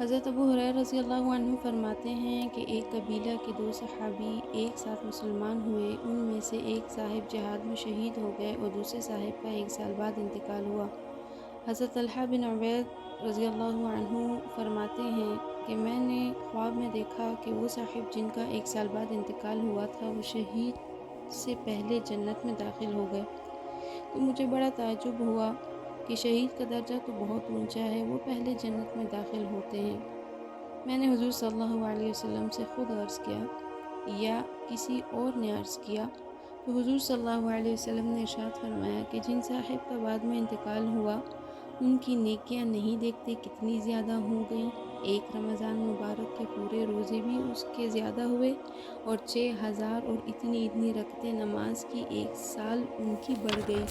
حضرت ابو ہریرہ رضی اللہ عنہ فرماتے ہیں کہ ایک قبیلہ کے 2 صحابی ایک ساتھ مسلمان ہوئے۔ ان میں سے ایک صاحب جہاد میں شہید ہو گئے اور دوسرے صاحب کا 1 سال بعد انتقال ہوا۔ حضرت طلحہ بن عبید رضی اللہ عنہ فرماتے ہیں کہ میں نے خواب میں دیکھا کہ وہ صاحب جن کا 1 سال بعد انتقال ہوا تھا وہ شہید سے پہلے جنت میں داخل ہو گئے، تو مجھے بڑا تعجب ہوا کہ شہید کا درجہ تو بہت اونچا ہے، وہ پہلے جنت میں داخل ہوتے ہیں۔ میں نے حضور صلی اللہ علیہ وسلم سے خود عرض کیا یا کسی اور نے عرض کیا، تو حضور صلی اللہ علیہ وسلم نے ارشاد فرمایا کہ جن صاحب کا بعد میں انتقال ہوا ان کی نیکیاں نہیں دیکھتے کتنی زیادہ ہو گئیں، 1 رمضان مبارک کے پورے روزے بھی اس کے زیادہ ہوئے اور 6000 اور اتنی رکعتیں نماز کی 1 سال ان کی بڑھ گئی۔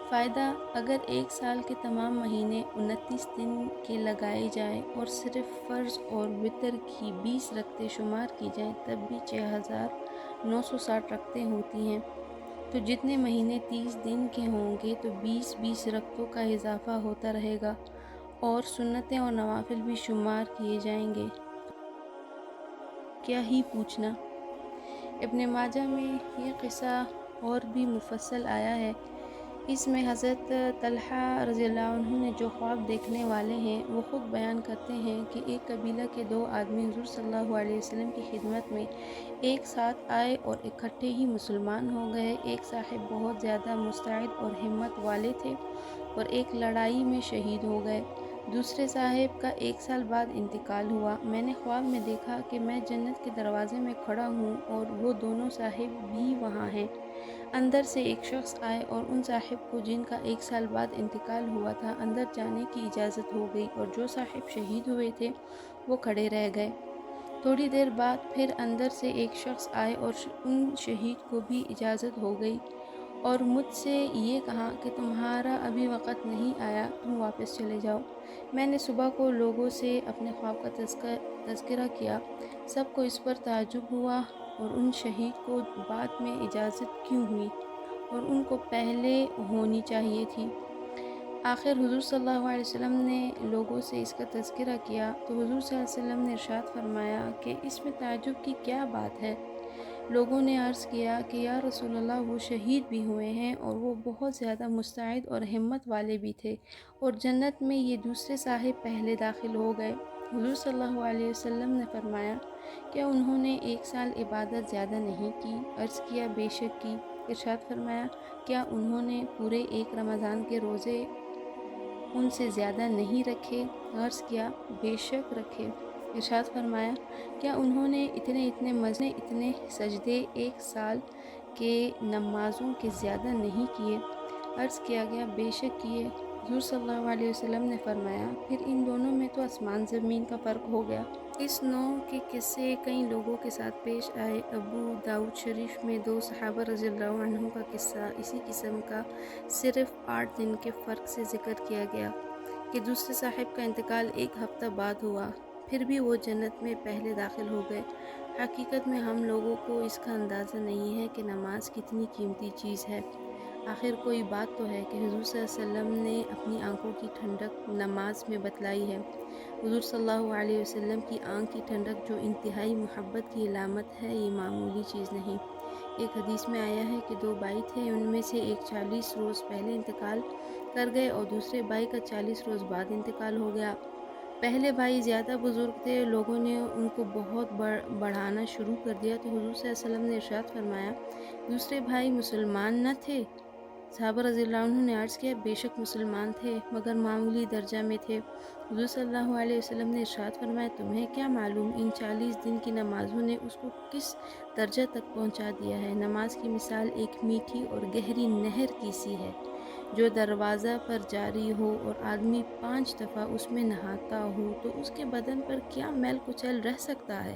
فائدہ: اگر 1 سال کے تمام مہینے 29 دن کے لگائے جائیں اور صرف فرض اور وتر کی 20 رکعتیں شمار کی جائیں تب بھی 6960 رکعتیں ہوتی ہیں، تو جتنے مہینے 30 دن کے ہوں گے تو 20 رکعتوں کا اضافہ ہوتا رہے گا اور سنتیں اور نوافل بھی شمار کیے جائیں گے، کیا ہی پوچھنا۔ ابن ماجہ میں یہ قصہ اور بھی مفصل آیا ہے۔ اس میں حضرت طلحہ رضی اللہ عنہ نے جو خواب دیکھنے والے ہیں وہ خود بیان کرتے ہیں کہ ایک قبیلہ کے 2 آدمی حضور صلی اللہ علیہ وسلم کی خدمت میں ایک ساتھ آئے اور اکٹھے ہی مسلمان ہو گئے۔ ایک صاحب بہت زیادہ مستعد اور ہمت والے تھے اور ایک لڑائی میں شہید ہو گئے۔ دوسرے صاحب کا 1 سال بعد انتقال ہوا۔ میں نے خواب میں دیکھا کہ میں جنت کے دروازے میں کھڑا ہوں اور وہ دونوں صاحب بھی وہاں ہیں۔ اندر سے ایک شخص آئے اور ان صاحب کو جن کا 1 سال بعد انتقال ہوا تھا اندر جانے کی اجازت ہو گئی، اور جو صاحب شہید ہوئے تھے وہ کھڑے رہ گئے۔ تھوڑی دیر بعد پھر اندر سے ایک شخص آئے اور ان شہید کو بھی اجازت ہو گئی اور مجھ سے یہ کہا کہ تمہارا ابھی وقت نہیں آیا، تم واپس چلے جاؤ۔ میں نے صبح کو لوگوں سے اپنے خواب کا تذکرہ کیا، سب کو اس پر تعجب ہوا اور ان شہید کو بعد میں اجازت کیوں ہوئی اور ان کو پہلے ہونی چاہیے تھی۔ آخر حضور صلی اللہ علیہ وسلم نے لوگوں سے اس کا تذکرہ کیا تو حضور صلی اللہ علیہ وسلم نے ارشاد فرمایا کہ اس میں تعجب کی کیا بات ہے؟ لوگوں نے عرض کیا کہ یا رسول اللہ، وہ شہید بھی ہوئے ہیں اور وہ بہت زیادہ مستعد اور ہمت والے بھی تھے اور جنت میں یہ دوسرے صاحب پہلے داخل ہو گئے۔ حضور صلی اللہ علیہ وسلم نے فرمایا کیا انہوں نے 1 سال عبادت زیادہ نہیں کی؟ عرض کیا بے شک کی۔ ارشاد فرمایا کیا انہوں نے پورے 1 رمضان کے روزے ان سے زیادہ نہیں رکھے؟ عرض کیا بے شک رکھے۔ ارشاد فرمایا کیا انہوں نے اتنے سجدے 1 سال کے نمازوں کے زیادہ نہیں کیے؟ عرض کیا گیا بے شک کیے۔ حضور صلی اللہ علیہ وسلم نے فرمایا پھر ان دونوں میں تو آسمان زمین کا فرق ہو گیا۔ اس نوع کے قصے کئی لوگوں کے ساتھ پیش آئے۔ ابو داؤد شریف میں 2 صحابہ رضی اللہ عنہ کا قصہ اسی قسم کا صرف 8 دن کے فرق سے ذکر کیا گیا کہ دوسرے صاحب کا انتقال 1 ہفتہ بعد ہوا، پھر بھی وہ جنت میں پہلے داخل ہو گئے۔ حقیقت میں ہم لوگوں کو اس کا اندازہ نہیں ہے کہ نماز کتنی قیمتی چیز ہے۔ آخر کوئی بات تو ہے کہ حضور صلی اللہ علیہ وسلم نے اپنی آنکھوں کی ٹھنڈک نماز میں بتلائی ہے۔ حضور صلی اللہ علیہ وسلم کی آنکھ کی ٹھنڈک جو انتہائی محبت کی علامت ہے، یہ معمولی چیز نہیں۔ ایک حدیث میں آیا ہے کہ 2 بھائی تھے، ان میں سے ایک 40 روز پہلے انتقال کر گئے اور دوسرے بھائی کا 40 روز بعد انتقال ہو گیا۔ پہلے بھائی زیادہ بزرگ تھے، لوگوں نے ان کو بہت بڑھانا شروع کر دیا تو حضور صلی اللہ علیہ وسلم نے ارشاد فرمایا دوسرے بھائی مسلمان نہ تھے؟ صحابہ رضی اللہ عنہ نے عرض کیا بے شک مسلمان تھے مگر معمولی درجہ میں تھے۔ حضور صلی اللہ علیہ وسلم نے ارشاد فرمایا تمہیں کیا معلوم ان 40 دن کی نمازوں نے اس کو کس درجہ تک پہنچا دیا ہے؟ نماز کی مثال ایک میٹھی اور گہری نہر کی سی ہے جو دروازہ پر جاری ہو اور آدمی 5 دفعہ اس میں نہاتا ہو تو اس کے بدن پر کیا میل کچیل رہ سکتا ہے؟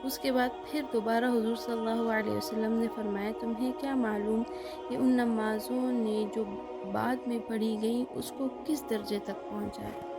اس کے بعد پھر دوبارہ حضور صلی اللہ علیہ وسلم نے فرمایا تمہیں کیا معلوم کہ ان نمازوں نے جو بعد میں پڑھی گئیں اس کو کس درجے تک پہنچایا؟